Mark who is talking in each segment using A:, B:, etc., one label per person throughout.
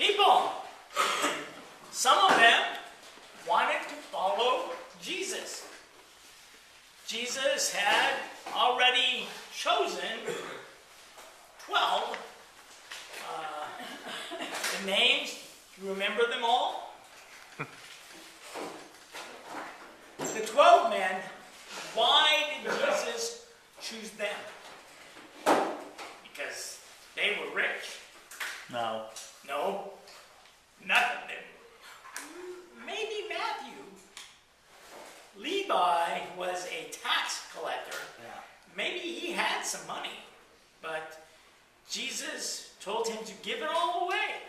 A: people. Some of them wanted to follow Jesus. Jesus had already chosen 12. The names, you remember them all? The 12 men, why did Jesus choose them? Because they were rich?
B: No.
A: No. Nothing. Maybe Matthew. Levi was a tax collector.
B: Yeah.
A: Maybe he had some money, but Jesus told him to give it all away.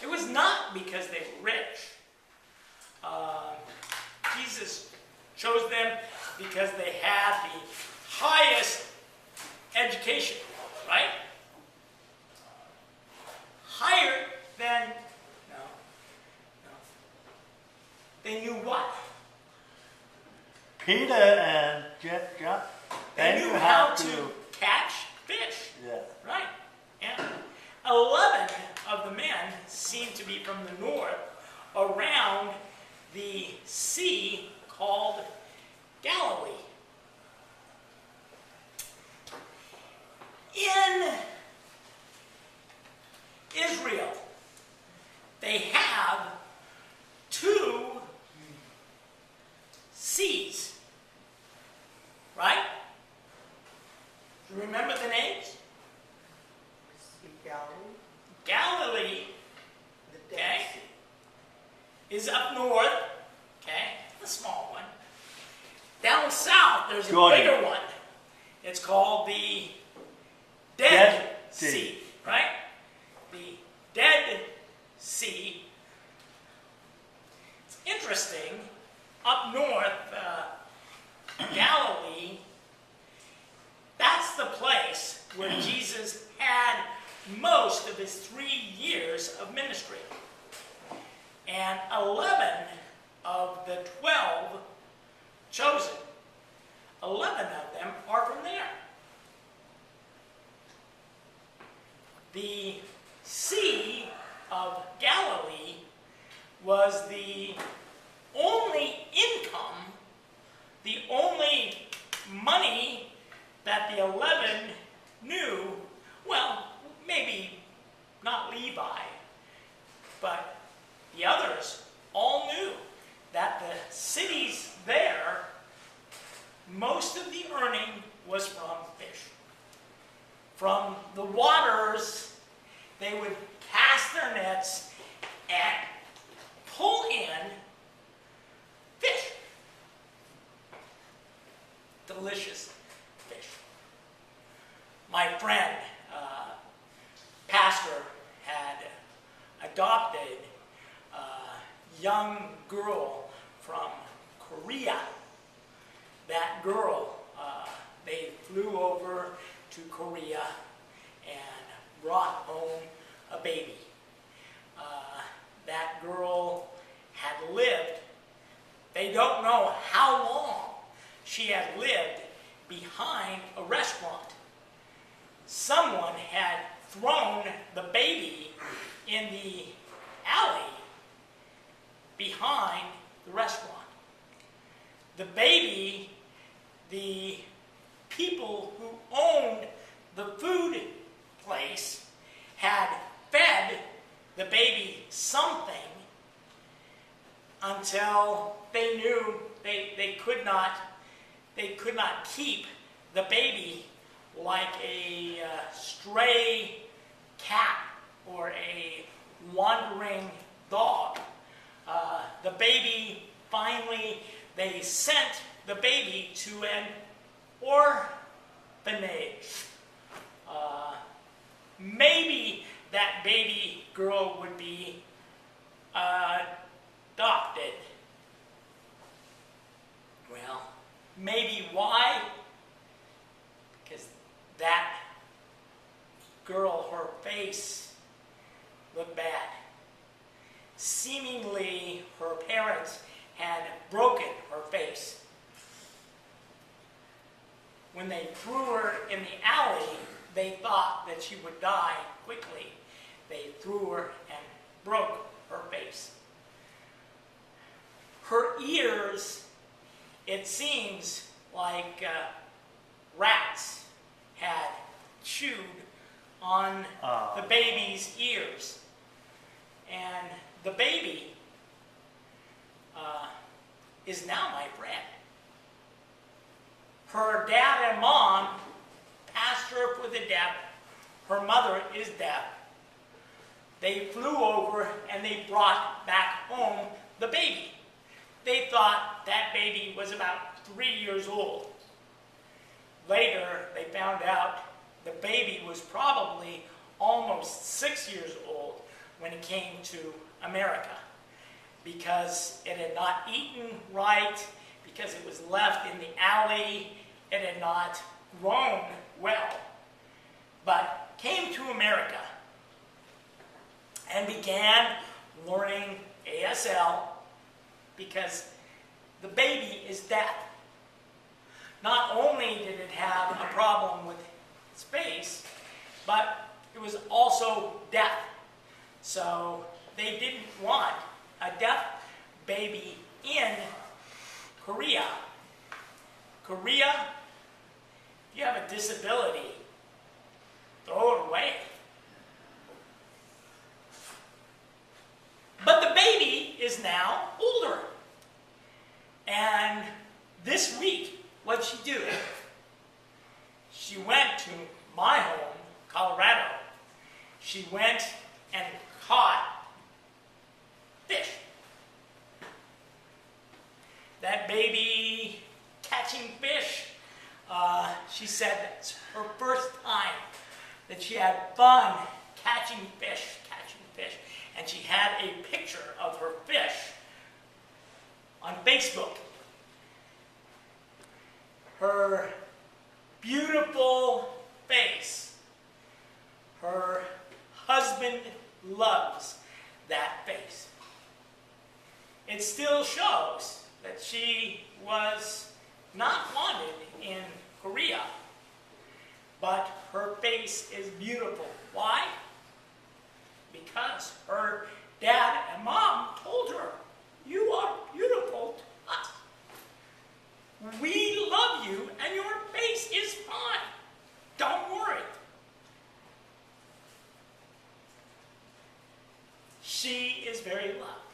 A: It was not because they were rich. Jesus chose them because they had the highest education, right? Higher than, no. They knew what?
B: Peter and John,
A: They knew how to catch fish.
B: Yeah.
A: Right. Yeah. 11 of the men seemed to be from the north, around the sea called Galilee. In Israel, they have 2 seas. Right? Do you remember the names? Galilee, okay, is up north, okay, a small one. Down south, there's a bigger one. It's called the Dead Sea, right? The Dead Sea. It's interesting, up north, Galilee, that's the place where Jesus had most of his 3 years of ministry. And 11 of the 12 chosen, 11 of them are from there. The Sea of Galilee was the only income, the only money that the 11 knew. Well, maybe not Levi, but the others all knew that the cities there, most of the earning was from fish. From the waters, they would cast their nets and pull in fish. Delicious fish. My friend, pastor, had adopted a young girl from Korea. That girl, they flew over to Korea and brought home a baby. That girl had lived, they don't know how long she had lived behind a restaurant. Someone had thrown the baby in the alley behind the restaurant. The baby, the people who owned the food place had fed the baby something until they knew they could not keep the baby like a stray cat or a wandering dog. The baby, finally, they sent the baby to an orphanage. Maybe that baby girl would be adopted. Well, maybe why? Because that girl, her face looked bad. Seemingly, her parents had broken her face. When they threw her in the alley, they thought that she would die quickly they threw her and broke her face. Her ears, it seems like rats had chewed on the baby's ears. And the baby is now my friend. Her dad and mom passed her for the deaf. Her mother is deaf. They flew over and they brought back home the baby. They thought that baby was about 3 years old. Later, they found out the baby was probably almost 6 years old when it came to America, because it had not eaten right, because it was left in the alley, it had not grown well, but came to America and began learning ASL because the baby is deaf. Not only did it have a problem with its face, but it was also deaf. So they didn't want a deaf baby in Korea. Korea, if you have a disability, throw it away. But the baby is now older. And this week, what'd she do? She went to my home, Colorado. She went and caught fish. That baby catching fish, she said that's her first time that she had fun catching fish. And she had a picture of her fish on Facebook. Her beautiful face. Her husband loves that face. It still shows that she was not wanted in Korea, but her face is beautiful. Why? Because her dad and mom told her, "You are beautiful to us. We love you and your face is fine. Don't worry." She is very loved.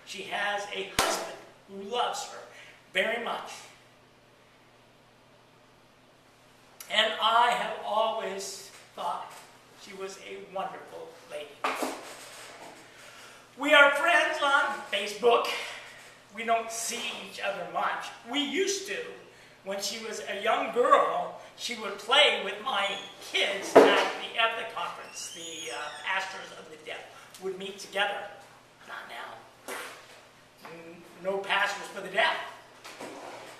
A: She has a husband who loves her very much. And I have always thought she was a wonderful lady. We are friends on Facebook. We don't see each other much. We used to. When she was a young girl, she would play with my kids at the Ethnic Conference. The pastors of the deaf would meet together. Not now. No pastors for the deaf.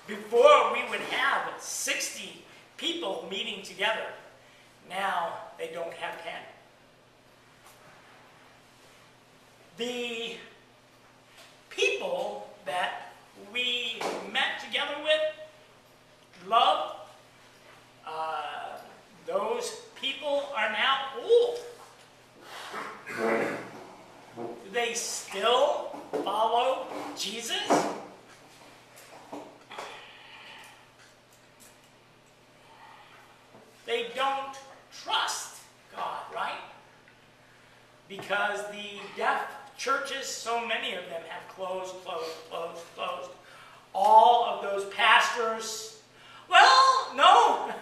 A: Before, we would have 60 people meeting together. Now, they don't have 10. The people that we met together with, love, those people are now old. Do they still follow Jesus? They don't trust God, right? Because the deaf churches, so many of them have closed. All of those pastors, well, no.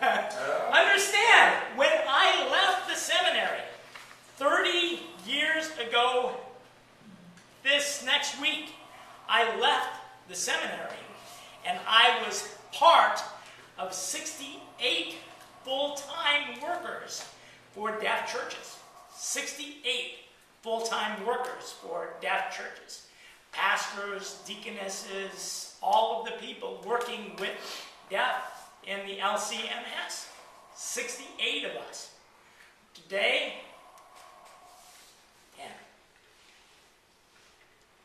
A: Understand, when I left the seminary 30 years ago, this next week, I left the seminary and I was part of 68 full-time workers for deaf churches. 68 full-time workers for deaf churches. Pastors, deaconesses, all of the people working with deaf in the LCMS. 68 of us. Today, 10.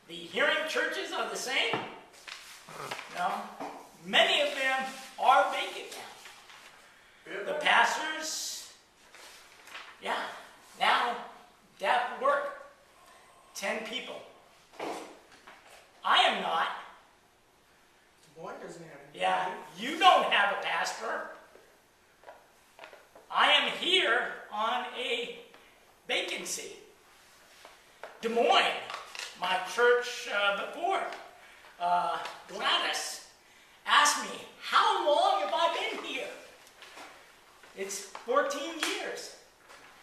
A: The hearing churches are the same? No. Many of them are vacant now. The pastors, yeah, now deaf on a vacancy. Des Moines, my church before, Gladys asked me, how long have I been here? It's 14 years.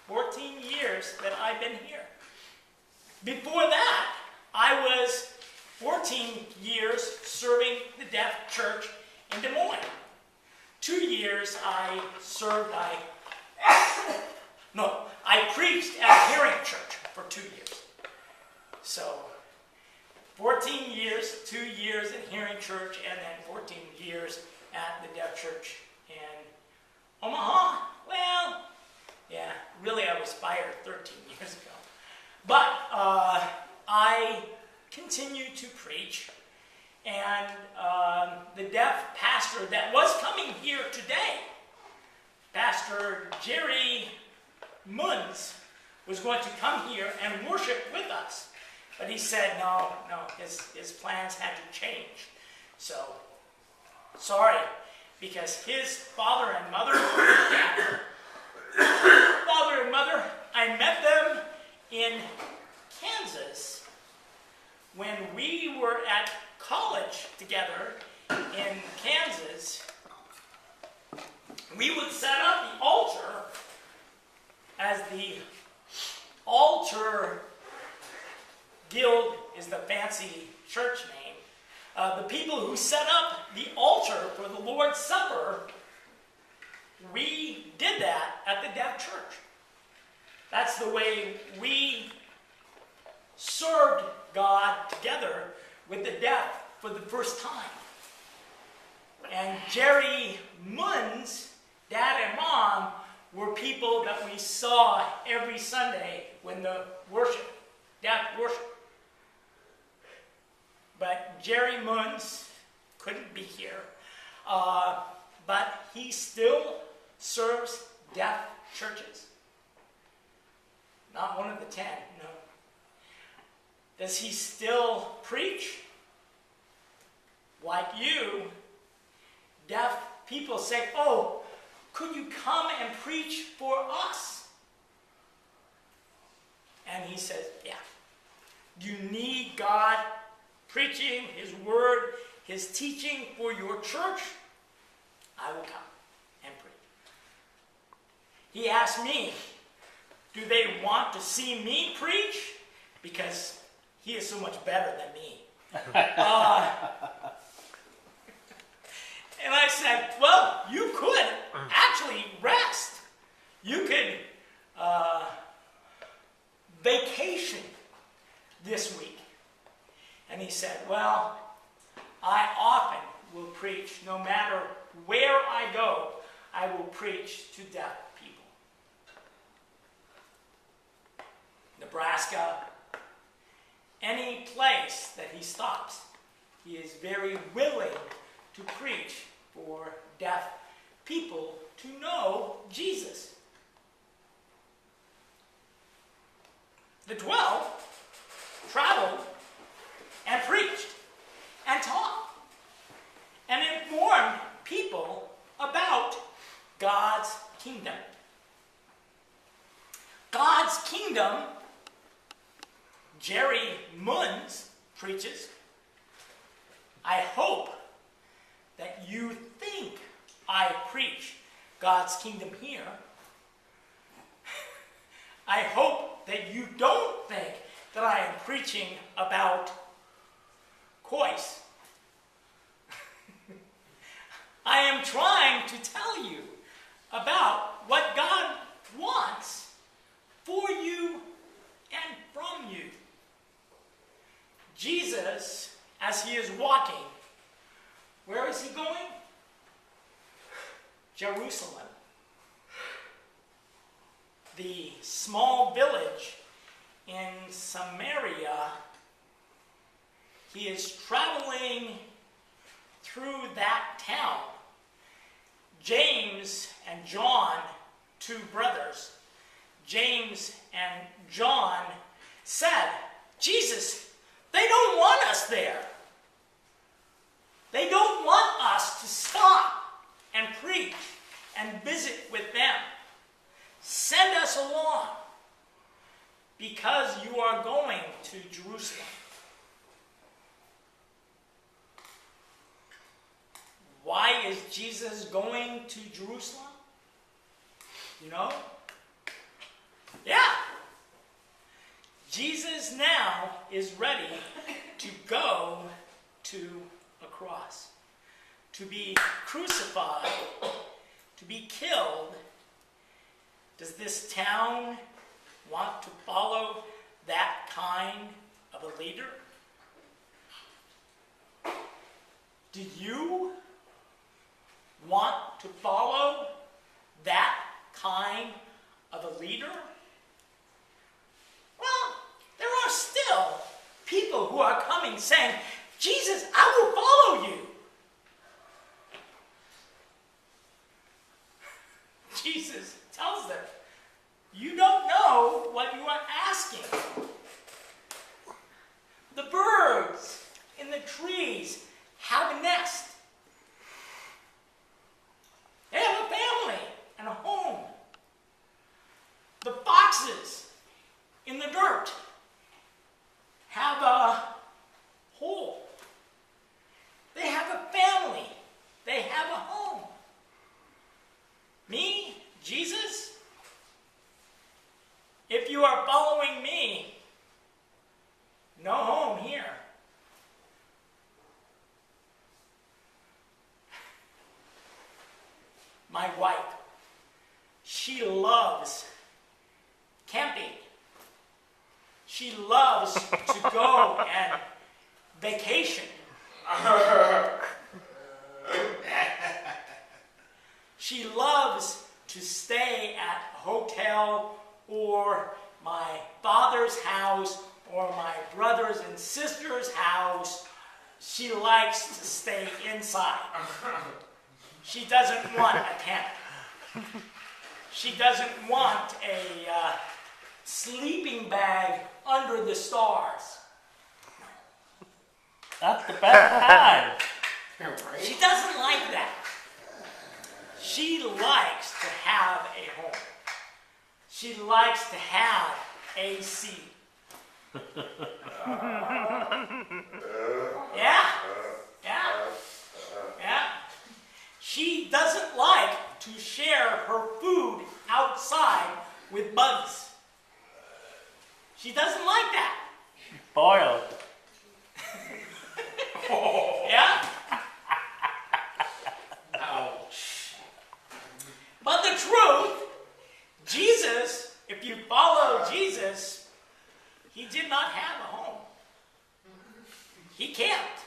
A: 14 years that I've been here. Before that, I was 14 years serving the deaf church in Des Moines. 2 years I preached at a hearing church for 2 years. So, 14 years, 2 years in hearing church, and then 14 years at the deaf church in Omaha. Well, yeah, really I was fired 13 years ago. But I continued to preach, and the deaf pastor that was coming here today, Pastor Jerry Munz, was going to come here and worship with us. But he said no, his plans had to change. So, sorry, because his father and mother, I met them in Kansas when we were at college together in Kansas. We would set up the altar as the altar guild is the fancy church name. The people who set up the altar for the Lord's Supper, we did that at the deaf church. That's the way we served God together with the deaf for the first time. And Jerry Munn's dad and mom were people that we saw every Sunday when the deaf worship. But Jerry Munz couldn't be here. But he still serves deaf churches. Not one of the 10, no. Does he still preach? Like you, deaf people say, oh, could you come and preach for us? And he says, yeah. Do you need God preaching His word, His teaching for your church? I will come and preach. He asked me, do they want to see me preach? Because he is so much better than me. And I said, well, you could actually rest. You could vacation this week. And he said, well, I often will preach. No matter where I go, I will preach to deaf people. Nebraska, any place that he stops, he is very willing to preach for deaf people to know Jesus. The 12 traveled and preached and taught and informed people about God's kingdom. God's kingdom, Jerry Munz preaches. I hope that you think I preach God's kingdom here. I hope that you don't think that I am preaching about Kois. I am trying to tell you about what God wants for you and from you. Jesus, as he is walking, where is he going? Jerusalem. The small village in Samaria. He is traveling through that town. James and John, two brothers, James and John said, Jesus, they don't want us there. They don't want us to stop and preach and visit with them. Send us because you are going to Jerusalem. Why is Jesus going to Jerusalem? You know? Yeah. Jesus now is ready to go to a cross, to be crucified, to be killed. Does this town want to follow that kind of a leader? Do you want to follow that kind of a leader? Well, there are still people who are coming saying, Jesus, I will follow you. Jesus tells them, you don't know what you are asking. The birds in the trees have a nest. They have a family and a home. The foxes in the dirt have a hole. They have a family. They have a home. Me, Jesus, if you are following me, no home here. My wife, she loves camping. She loves to go and vacation. She loves to stay at a hotel or my father's house or my brothers and sisters' house. She likes to stay inside. She doesn't want a tent. She doesn't want a sleeping bag under the stars.
B: That's the best time.
A: She doesn't like that. She likes to have a home. She likes to have AC. Yeah. She doesn't like to share her food outside with bugs. She doesn't like that.
B: Boiled.
A: Yeah? Ouch. But the truth, Jesus, if you follow Jesus, he did not have a home. He camped.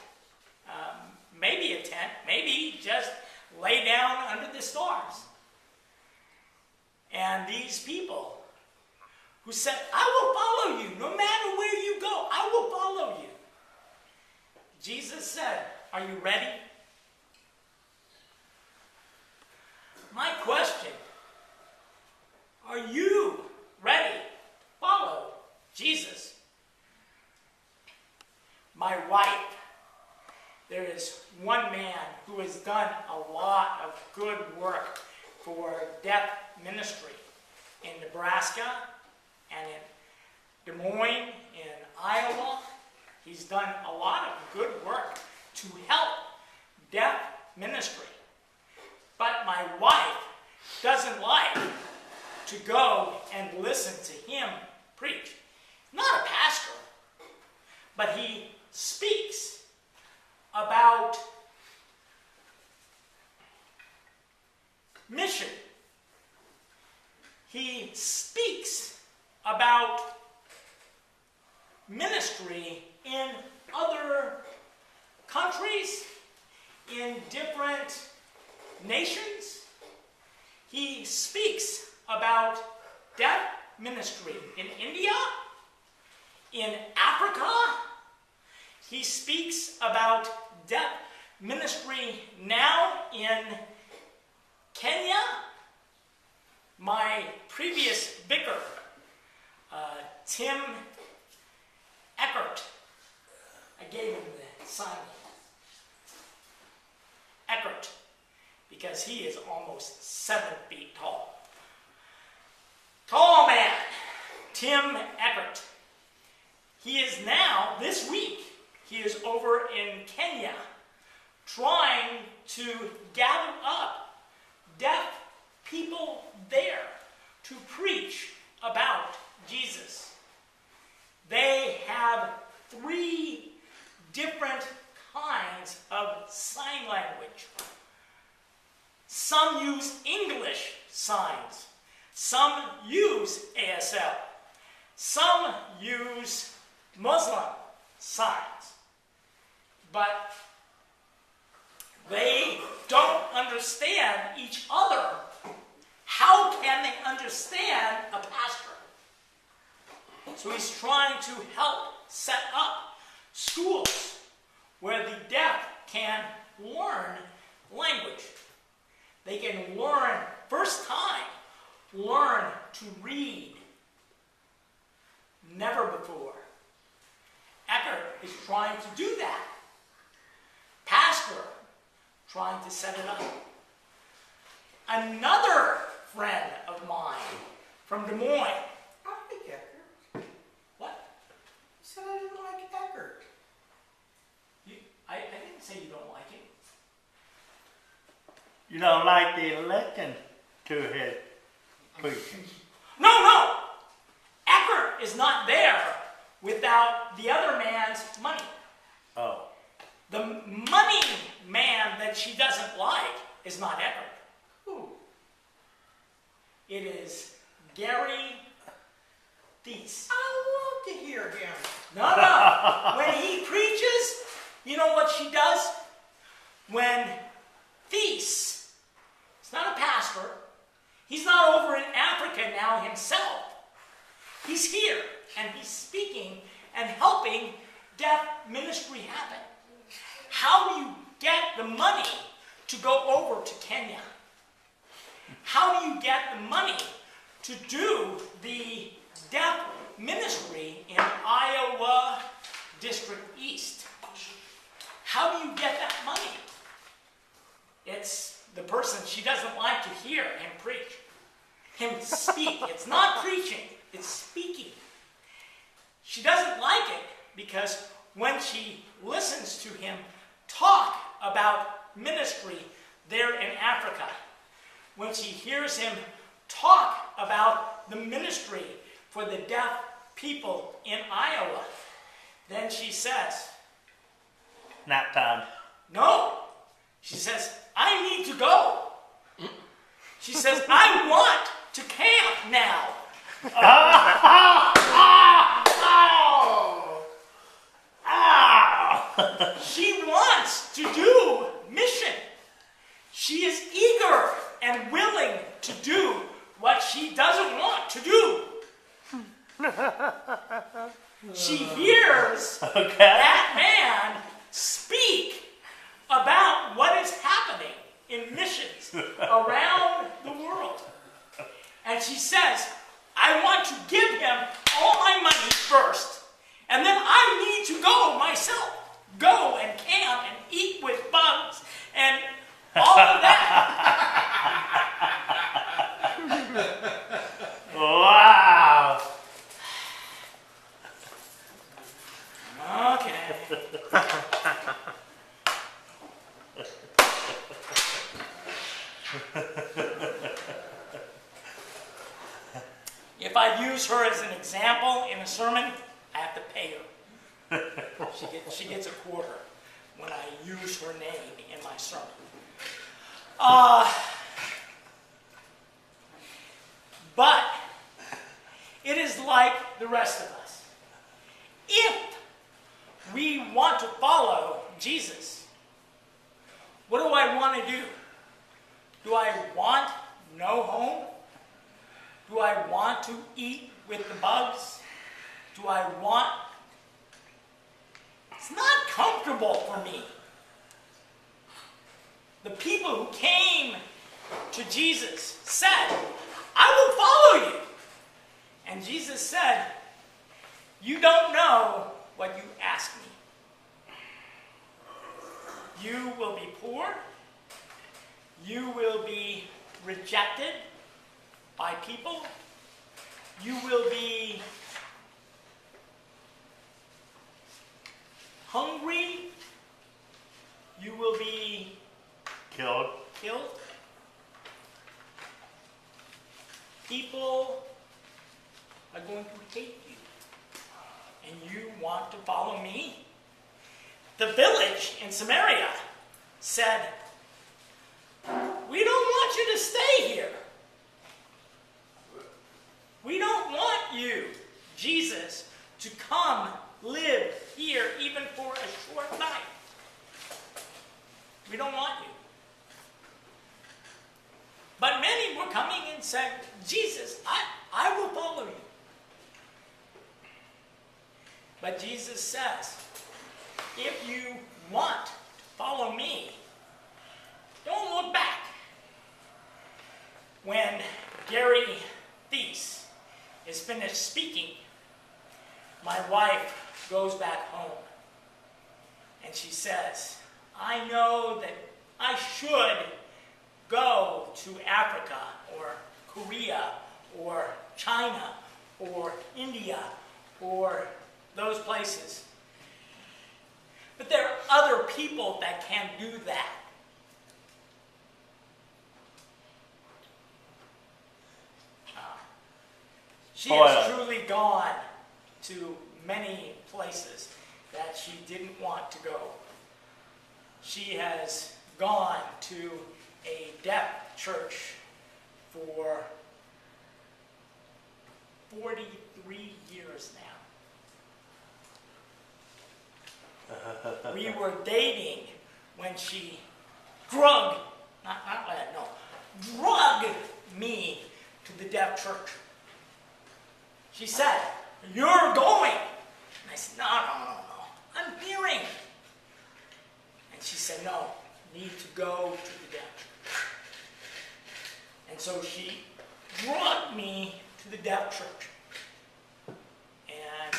A: Maybe a tent, maybe just lay down under the stars. And these people who said, I will follow you no matter where you go. I will follow you. Jesus said, are you ready? My question, are you ready to follow Jesus? My wife, there is one man who has done a lot of good work for deaf ministry in Nebraska and in Des Moines, in Iowa. He's done a lot of good work to help deaf ministry. But my wife doesn't like to go and listen to him preach. Not a pastor, but he speaks about mission. He speaks about ministry in other countries, in different nations. He speaks about deaf ministry in India, in Africa. He speaks about deaf ministry now in Kenya. My previous vicar, Tim Eckert, I gave him the sign. Eckert, because he is almost 7 feet tall. Tall man, Tim Eckert. he is now, this week, he is over in Kenya trying to gather up deaf people there to preach about Jesus. They have 3 different kinds of sign language. Some use English signs. Some use ASL. Some use Muslim signs. But they don't understand each other. How can they understand a pastor? So he's trying to help set up schools where the deaf can learn language. They can learn, first time, learn to read. Never before. Eckert is trying to do that. Pastor, trying to set it up. Another friend of mine from Des Moines.
C: I like Eckert.
A: What?
C: You said I didn't like Eckert.
A: I didn't say you don't like him.
B: You don't like the election to his preaching.
A: No! Eckert is not there without the other man's money.
B: Oh.
A: The money man that she doesn't like is not Eckert.
C: Who?
A: It is Gary Thies.
C: I love to hear him.
A: No. When he preaches, you know what she does? When Thies, he's not a pastor, he's not over in Africa now himself. He's here, and he's speaking and helping deaf ministry happen. How do you get the money to go over to Kenya? How do you get the money to do the deaf ministry in Iowa District East? How do you get that money? It's the person she doesn't like to hear him preach, him speak. It's not preaching, it's speaking. She doesn't like it because when she listens to him talk about ministry there in Africa, when she hears him talk about the ministry for the deaf people in Iowa, then she says,
B: Nap time.
A: no. She says, I need to go. She says, I want to camp now. She wants to do mission. She is eager and willing to do what she doesn't want to do. She hears that man speak about what is happening in missions around the world. And she says, I want to give him all my money first, and then I need to go myself. Go and camp and eat with bugs and all of that.
B: Wow.
A: Okay. If I use her as an example in a sermon, I have to pay her. She gets a quarter when I use her name in my sermon. But it is like the rest of us. If we want to follow Jesus, what do I want to do? Do I want no home? Do I want to eat with the bugs? Do I want... It's not comfortable for me. The people who came to Jesus said, I will follow you. And Jesus said, you don't know what you ask me. You will be poor. You will be rejected by people. You will be hungry, you will be
B: Killed.
A: killed. People are going to hate you. And you want to follow me? The village in Samaria said, we don't want you to stay here. We don't want you, Jesus, to come live here even for a short night. We don't want you. But many were coming and said, Jesus, I will follow you. But Jesus says, if you want to follow me, don't look back. When Gary Thies is finished speaking, my wife goes back home and she says, I know that I should go to Africa or Korea or China or India or those places. But there are other people that can do that. She has truly gone to many places that she didn't want to go. She has gone to a deaf church for 43 years now. We were dating when she drugged me to the deaf church. She said, you're going. And I said, no. I'm hearing. And she said, no, you need to go to the deaf church. And so she brought me to the deaf church. And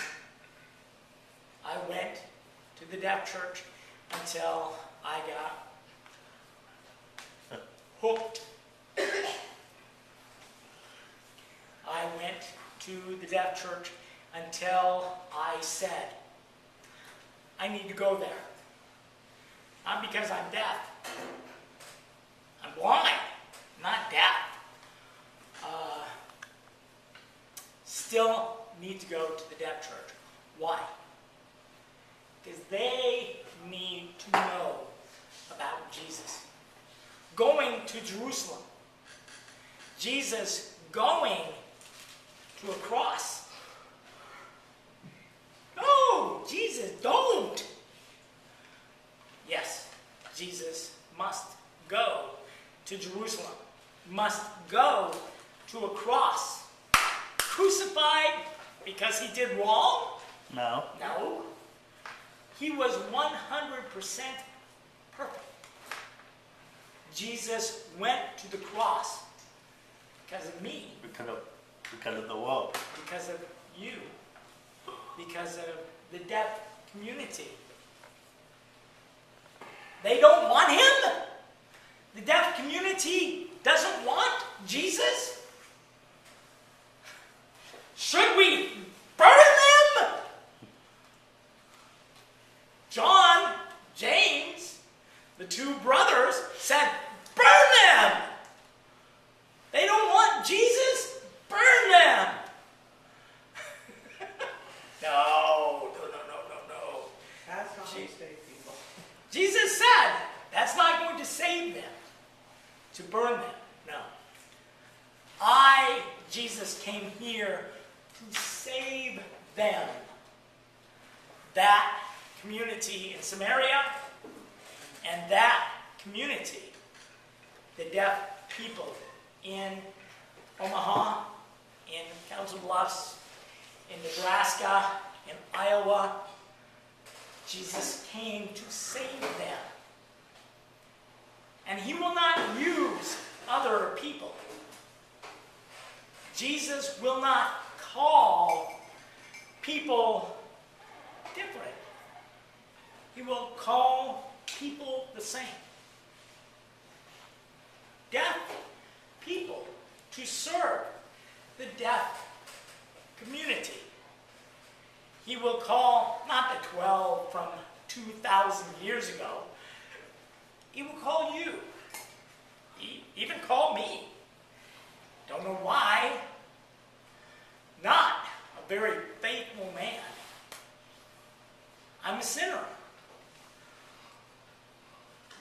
A: I went to the deaf church until I got hooked. I went to the deaf church until I said, I need to go there. Not because I'm deaf. I'm blind, not deaf. Still need to go to the deaf church. Why? Because they need to know about Jesus. Going to Jerusalem. Jesus going to a cross. No, Jesus, don't. Yes, Jesus must go to Jerusalem. Must go to a cross. Crucified because he did wrong?
B: No.
A: No. He was 100% perfect. Jesus went to the cross because of me.
B: Because of the world.
A: Because of you. Because of the deaf community. They don't want him. The deaf community doesn't want Jesus. Should we burn them? John, James, the two brothers said, burn them. They don't want Jesus. Burn them. No.
C: That's not going to save people.
A: Jesus said, that's not going to save them. To burn them. No. Jesus, came here to save them. That community in Samaria and that community, the deaf people in Omaha, in Council Bluffs, in Nebraska, in Iowa. Jesus came to save them. And he will not use other people. Jesus will not call people different. He will call people the same. Deaf people to serve the deaf community. He will call not the 12 from 2,000 years ago, he will call you. He even called me. Don't know why. Not a very faithful man. I'm a sinner.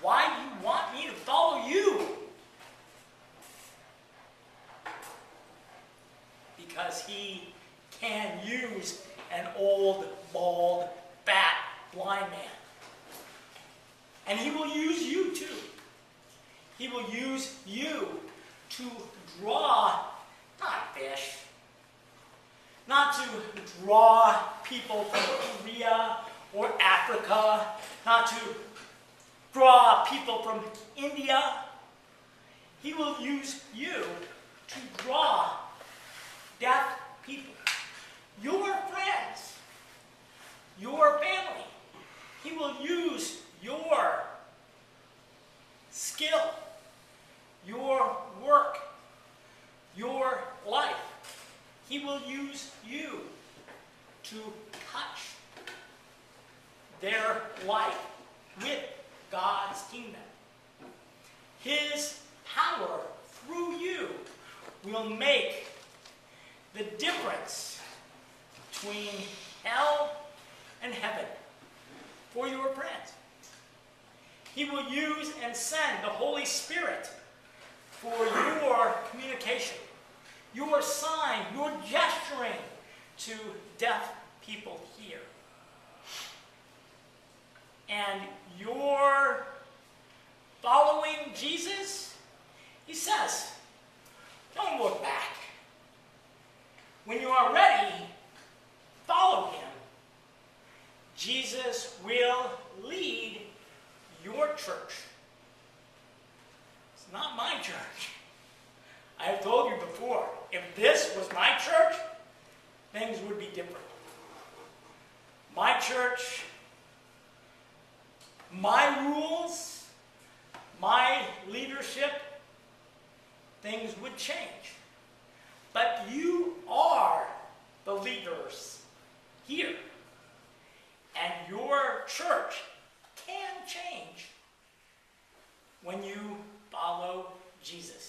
A: Why do you want me to follow you? Because he can use an old, bald, fat, blind man. And he will use you too. He will use you to draw, not fish, not to draw people from Korea or Africa, not to draw people from India. He will use you to draw deaf people, your friends, your family. He will use your skill, your work, your life. He will use you to touch their life with God's kingdom. His power through you will make the difference between hell and heaven for your friends. He will use and send the Holy Spirit for your communication, your sign, your gesturing to deaf people here. And your following Jesus, he says, don't look back. When you are ready, follow him. Jesus will lead your church. It's not my church. I have told you before, if this was my church, things would be different. My church, my rules, my leadership, things would change. But you are the leaders here. And your church can change when you follow Jesus.